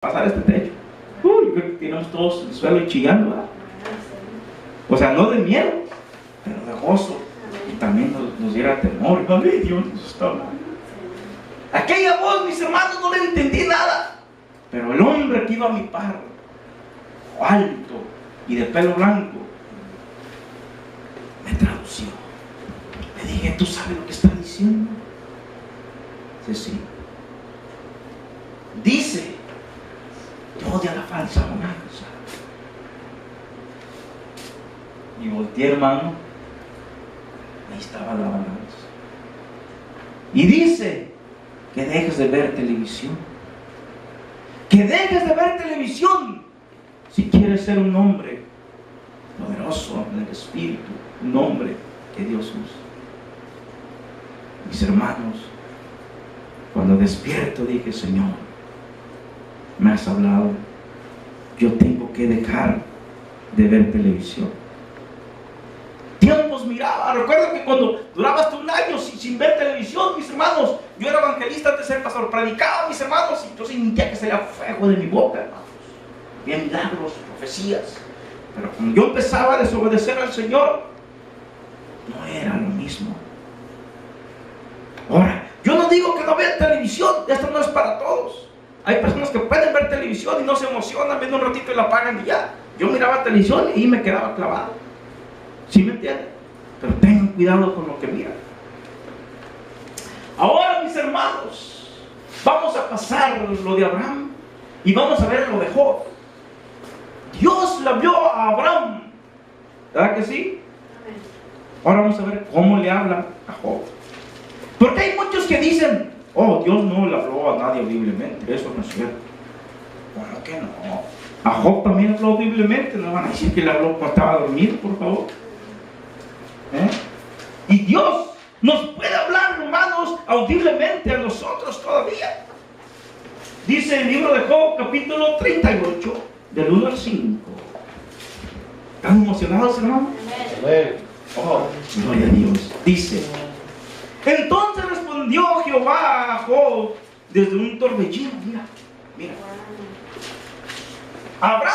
pasar este techo. Yo creo que tenemos todos el suelo y chillando, ¿verdad? O sea, no de miedo, pero de gozo. Y también nos diera temor. Ay, Dios nos está hablando. Aquella voz, mis hermanos, no le entendí nada. Pero el hombre que iba a mi par, alto y de pelo blanco, me tradució. Le dije, ¿tú sabes lo que está diciendo? Dice, sí. Dice, odia la falsa bonanza. Y volteé, hermano, ahí estaba la balanza. Y dice que dejes de ver televisión. Que dejes de ver televisión si quieres ser un hombre poderoso en el espíritu, un hombre que Dios usa. Mis hermanos, cuando despierto dije, Señor, me has hablado, yo tengo que dejar de ver televisión. Tiempos miraba, recuerdo que cuando duraba hasta un año sin ver televisión, mis hermanos, yo era evangelista antes de ser pastor, predicaba, mis hermanos, y yo sentía que salía fuego de mi boca, hermanos. Había milagros, profecías, pero cuando yo empezaba a desobedecer al Señor, no era lo mismo. Ahora, yo no digo que no vean televisión, esto no es para todos. Hay personas que pueden ver televisión y no se emocionan, ven un ratito y la apagan y ya. Yo miraba televisión y me quedaba clavado. ¿Sí me entienden? Pero tengan cuidado con lo que miran. Ahora, mis hermanos, vamos a pasar lo de Abraham y vamos a ver lo de Job. Dios le habló a Abraham, ¿verdad que sí? Ahora vamos a ver cómo le habla a Job. Porque hay muchos que dicen, oh, Dios no le habló a nadie audiblemente. Eso no es cierto. Bueno, que no. A Job también habló audiblemente. No van a decir que le habló cuando estaba dormido, por favor. Y Dios nos puede hablar, hermanos, audiblemente a nosotros todavía. Dice el libro de Job, capítulo 38, del 1 al 5. ¿Están emocionados, hermanos? Oh, gloria a Dios. Dice, entonces respondió Jehová a Job desde un torbellino. Mira. Abraham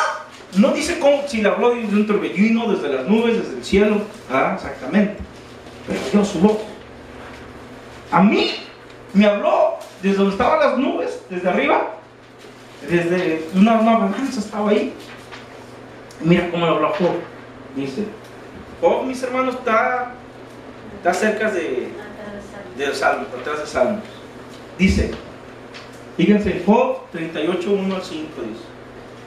no dice cómo, si le habló desde un torbellino, desde las nubes, desde el cielo. Exactamente. Pero Dios su voz. A mí me habló desde donde estaban las nubes, desde arriba. Desde una balanza estaba ahí. Mira cómo le habló a Job. Dice, Job, mis hermanos, está cerca del Salmo, atrás de Salmos. Dice, fíjense, Job 38, 1 al 5 dice,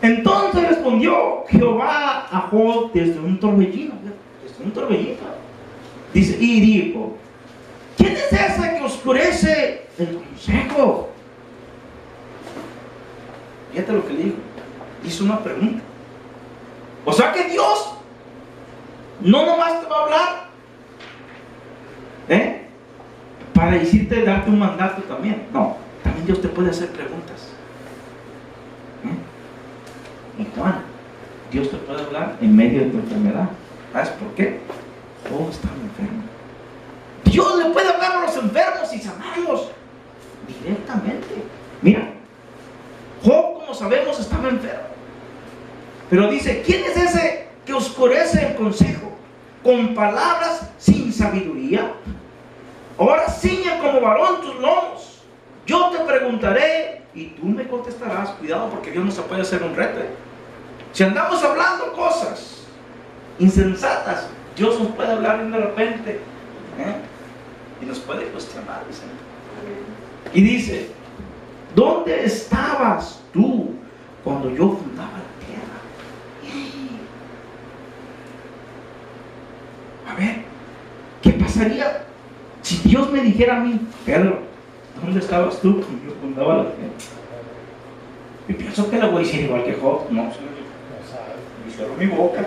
entonces respondió Jehová a Job desde un torbellino. Dice, y dijo, ¿quién es ese que oscurece el consejo? Fíjate lo que le dijo. Hizo una pregunta. O sea que Dios no nomás te va a hablar para decirte, darte un mandato también. No, también Dios te puede hacer preguntas. ¿Y cuándo? Dios te puede hablar en medio de tu enfermedad. ¿Sabes por qué? Todos están enfermos. Dios le puede hablar a los enfermos y sanarlos directamente. Mira, Job, como sabemos, estaba enfermo. Pero dice, ¿quién es ese que oscurece el consejo con palabras sin sabiduría? Ahora ciñe como varón tus lomos. Yo te preguntaré y tú me contestarás. Cuidado, porque Dios no se puede hacer un reto. Si andamos hablando cosas insensatas, Dios nos puede hablar de repente y nos puede cuestionar. Y dice, ¿dónde estabas tú cuando yo fundaba la tierra? A ver, ¿qué pasaría si Dios me dijera a mí, Pedro, ¿dónde estabas tú cuando yo fundaba la tierra? Yo pienso que le voy a decir igual que Job. No, Señor, y cierro mi boca.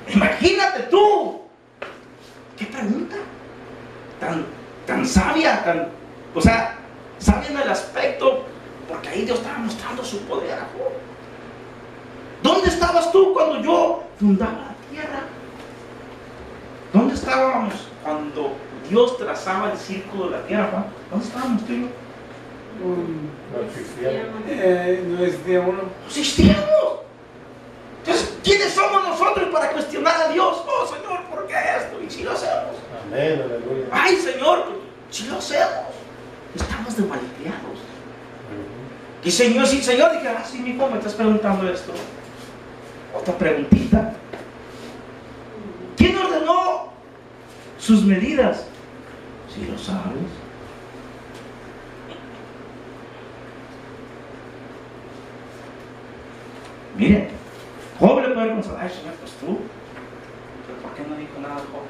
Imagínate tú. ¿Qué pregunta? Tan sabia, o sea, sabia en el aspecto, porque ahí Dios estaba mostrando su poder a Job. ¿Dónde estabas tú cuando yo fundaba la tierra? ¿Dónde estábamos cuando Dios trazaba el círculo de la tierra, Juan? ¿Dónde estábamos tú y yo? No existía uno. No existíamos. Entonces, ¿quiénes somos nosotros para cuestionar a Dios? Oh, Señor, ¿por qué esto? Y si lo hacemos. Amén, aleluya. Ay, Señor, si lo hacemos. Estamos de malcriados. Y Señor, si el Señor dijera, sí, mi hijo, me estás preguntando esto. Otra preguntita. ¿Quién ordenó sus medidas? Si lo sabes. Mire, Job le puede consolar, ay, Señor, pues tú. ¿Pero por qué no dijo nada Job?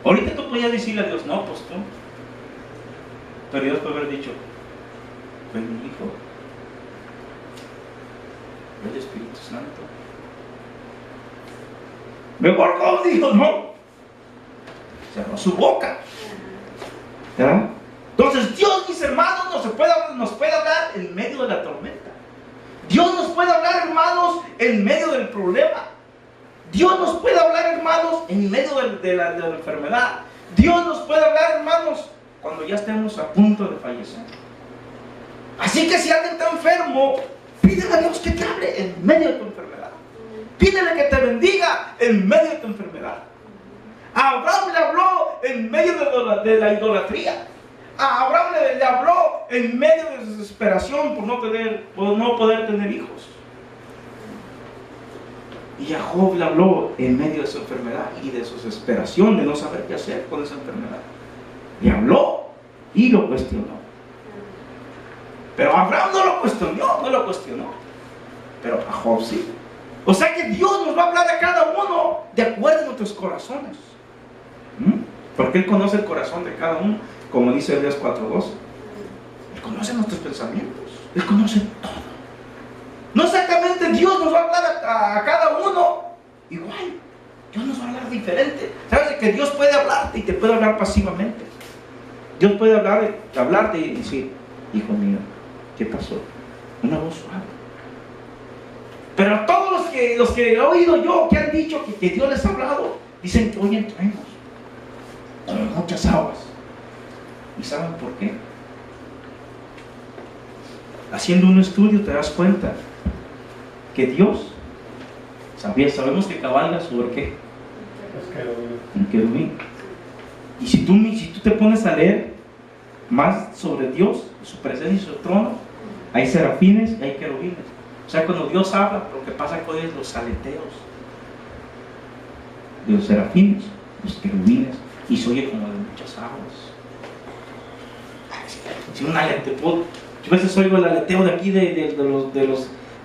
Ahorita tú podías decirle a Dios, no, pues tú. Pero Dios puede haber dicho, fue mi hijo, fue el Espíritu Santo. Mejor Job dijo, no. Cerró su boca. ¿Verdad? Entonces Dios, mis hermanos, nos puede hablar en medio de la tormenta. Dios nos puede hablar, hermanos, en medio del problema. Dios nos puede hablar, hermanos, en medio de la enfermedad. Dios nos puede hablar, hermanos, cuando ya estemos a punto de fallecer. Así que si alguien está enfermo, pídele a Dios que te hable en medio de tu enfermedad. Pídele que te bendiga en medio de tu enfermedad. A Abraham le habló en medio de la idolatría. A Abraham le habló en medio de desesperación por no poder tener hijos. Y a Job le habló en medio de su enfermedad y de su desesperación de no saber qué hacer con esa enfermedad. Le habló y lo cuestionó. Pero Abraham no lo cuestionó. Pero a Job sí. O sea que Dios nos va a hablar a cada uno de acuerdo a nuestros corazones. Porque Él conoce el corazón de cada uno, como dice Hebreos 4:12. Él conoce nuestros pensamientos. Él conoce todo. No exactamente Dios nos va a hablar a cada uno igual. Dios nos va a hablar diferente. ¿Sabes que Dios puede hablarte y te puede hablar pasivamente? Dios puede hablarte y decir, hijo mío, ¿qué pasó? Una voz suave. Pero todos los que he oído yo, que han dicho que Dios les ha hablado, dicen que oyen truenos, como muchas aguas. ¿Y saben por qué? Haciendo un estudio te das cuenta que Dios, sabemos que cabalga sobre qué? Un querubín. Y si tú te pones a leer más sobre Dios, su presencia y su trono, hay serafines y hay querubines. O sea, cuando Dios habla, lo que pasa con ellos, los aleteos de los serafines, los querubines, y se oye como de muchas aguas. Si un aleteo, yo a veces oigo el aleteo de aquí de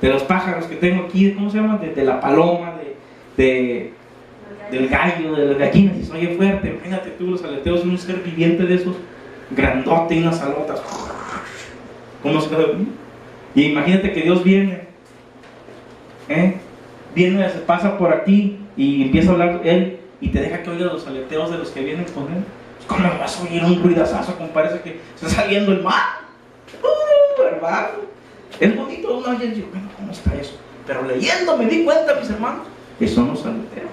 los pájaros que tengo aquí, ¿cómo se llama? De la paloma, del gallo, de las gallinas, y se oye fuerte. Imagínate tú los aleteos de un ser viviente de esos, grandote y unas alotas. ¿Cómo se ve? Y imagínate que Dios viene, se pasa por aquí y empieza a hablar Él y te deja que oigas los aleteos de los que vienen con Él. ¿Cómo vas a oír un ruidazazo como parece que está saliendo el mar? Hermano, es bonito una vez. Yo, bueno, ¿cómo está eso? Pero leyendo me di cuenta, mis hermanos, que son los aleteos.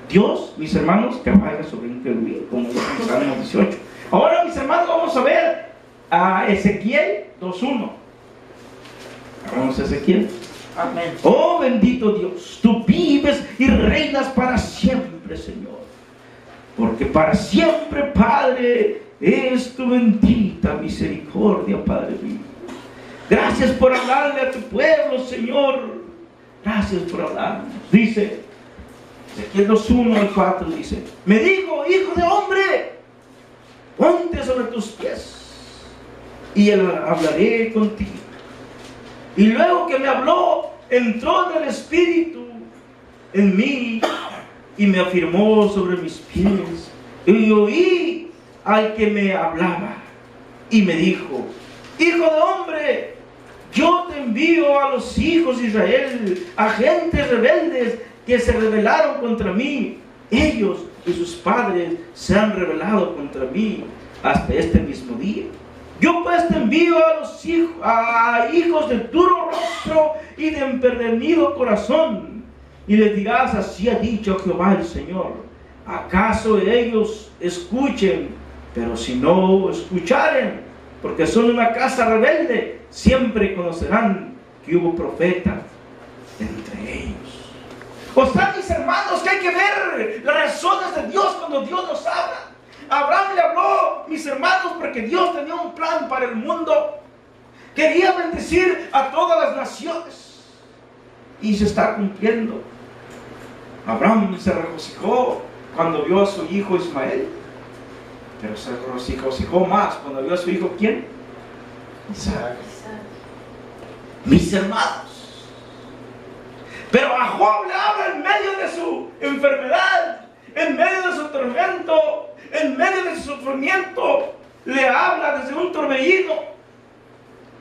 Dios, mis hermanos, cabalga sobre un querubín, como dice en Salmo 18. Ahora, mis hermanos, vamos a ver a Ezequiel 2:1. Vamos a Ezequiel. Amén. Oh, bendito Dios, tú vives y reinas para siempre, Señor. Porque para siempre, Padre, es tu bendita misericordia, Padre mío. Gracias por hablarle a tu pueblo, Señor. Gracias por hablarnos. Dice, Ezequiel 2:1-4 dice, me dijo, hijo de hombre, ponte sobre tus pies y hablaré contigo. Y luego que me habló, entró en el Espíritu en mí y me afirmó sobre mis pies. Y oí al que me hablaba y me dijo, hijo de hombre, yo te envío a los hijos de Israel, a gentes rebeldes que se rebelaron contra mí. Ellos y sus padres se han rebelado contra mí hasta este mismo día. Yo pues te envío a hijos de duro rostro y de empedernido corazón, y les dirás, así ha dicho Jehová el Señor. ¿Acaso ellos escuchen? Pero si no escucharen, porque son una casa rebelde, siempre conocerán que hubo profetas entre ellos. O sea, mis hermanos, que hay que ver las razones de Dios cuando Dios nos habla. Abraham le habló, mis hermanos, porque Dios tenía un plan para el mundo. Quería bendecir a todas las naciones. Y se está cumpliendo. Abraham se regocijó cuando vio a su hijo Ismael. Pero se regocijó más cuando vio a su hijo, ¿quién? Isaac. Mis hermanos. Pero a Job le habla en medio de su enfermedad, en medio de su tormento, en medio de su sufrimiento. Le habla desde un torbellino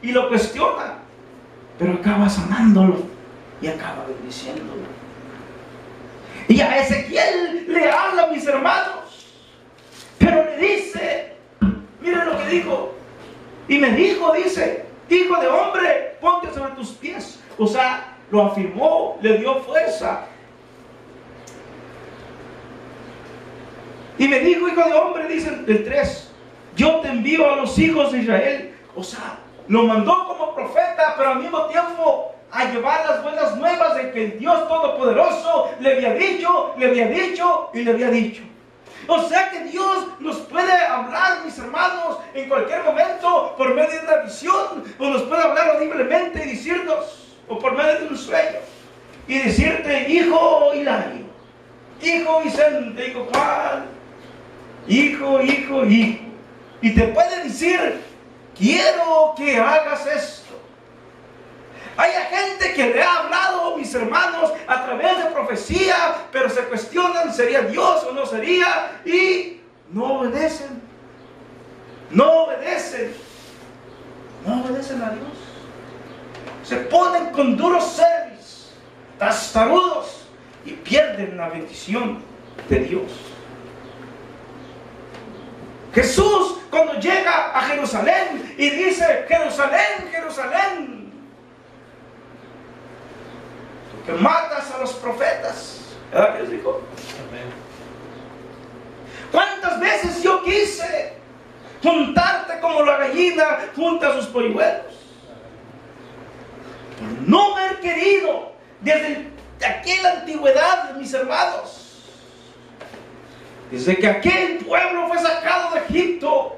y lo cuestiona, pero acaba sanándolo y acaba bendiciéndolo. Y a Ezequiel le habla, mis hermanos, pero le dice, miren lo que dijo. Y me dijo, dice, hijo de hombre, ponte sobre tus pies. O sea, lo afirmó, le dio fuerza. Y me dijo, hijo de hombre, dice el 3, yo te envío a los hijos de Israel. O sea, lo mandó como profeta, pero al mismo tiempo a llevar las buenas nuevas de que el Dios Todopoderoso le había dicho y le había dicho. O sea que Dios nos puede hablar, mis hermanos, en cualquier momento por medio de una visión, o nos puede hablar audiblemente y decirnos, o por medio de un sueño, y decirte, hijo Hilario, hijo Vicente, hijo Juan, hijo, y te puede decir, quiero que hagas esto. Hay gente que le ha hablado, mis hermanos, a través de profecía, pero se cuestionan, ¿sería Dios o no sería? Y no obedecen. No obedecen a Dios. Se ponen con duros cerviz, tastarudos, y pierden la bendición de Dios. Jesús, cuando llega a Jerusalén y dice, Jerusalén, Jerusalén, que matas a los profetas. ¿Verdad que les dijo? Amén. ¿Cuántas veces yo quise juntarte como la gallina junta a sus polluelos? Por no haber querido desde aquella antigüedad, mis hermanos, desde que aquel pueblo fue sacado de Egipto,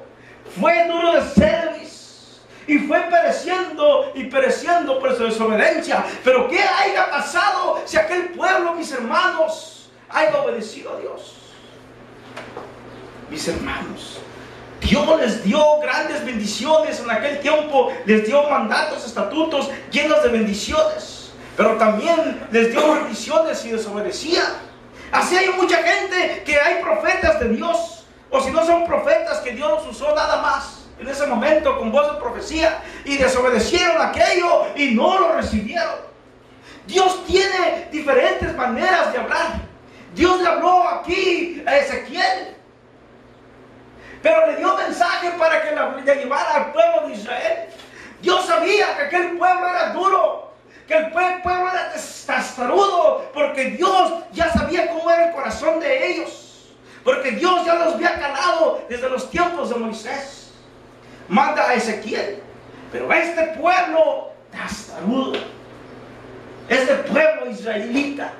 fue duro de cerviz y fue pereciendo y pereciendo por su desobediencia. Pero ¿qué haya pasado si aquel pueblo, mis hermanos, haya obedecido a Dios? Mis hermanos, Dios les dio grandes bendiciones en aquel tiempo, les dio mandatos, estatutos llenos de bendiciones, pero también les dio maldiciones y desobedecían. Así hay mucha gente que hay profetas de Dios, o si no son profetas, que Dios los usó nada más en ese momento con voz de profecía y desobedecieron aquello y no lo recibieron. Dios tiene diferentes maneras de hablar. Dios le habló aquí a Ezequiel, pero le dio mensaje para que le llevara al pueblo de Israel. Dios sabía que aquel pueblo era duro, que el pueblo era tastarudo, porque Dios ya sabía cómo era el corazón de ellos, porque Dios ya los había calado desde los tiempos de Moisés. Manda a Ezequiel, pero este pueblo tastarudo, este pueblo israelita,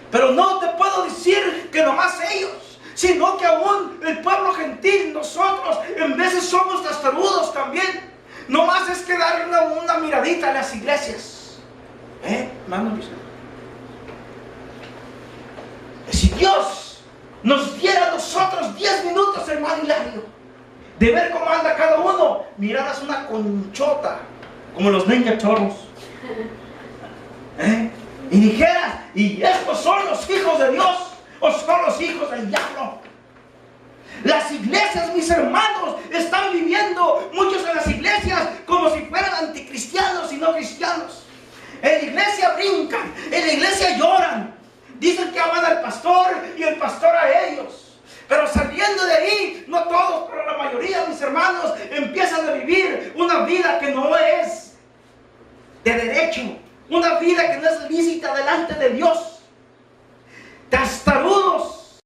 pero no te puedo decir que nomás ellos, sino que aún el pueblo gentil, nosotros en veces somos tastarudos también. Nomás es que dar una miradita a las iglesias, hermano. Si Dios nos diera a nosotros 10 minutos, hermano Hilario, de ver cómo anda cada uno, miradas una conchota, como los Ninja Turtles, y dijeras, ¿y estos son los hijos de Dios o son los hijos del diablo? Las iglesias, mis hermanos, están viviendo, muchos de las iglesias, como si fueran anticristianos y no cristianos. En la iglesia brincan, en la iglesia lloran, dicen que aman al pastor y el pastor a ellos. Pero saliendo de ahí, no todos, pero la mayoría, mis hermanos, empiezan a vivir una vida que no es de derecho, una vida que no es lícita delante de Dios. Tastarudos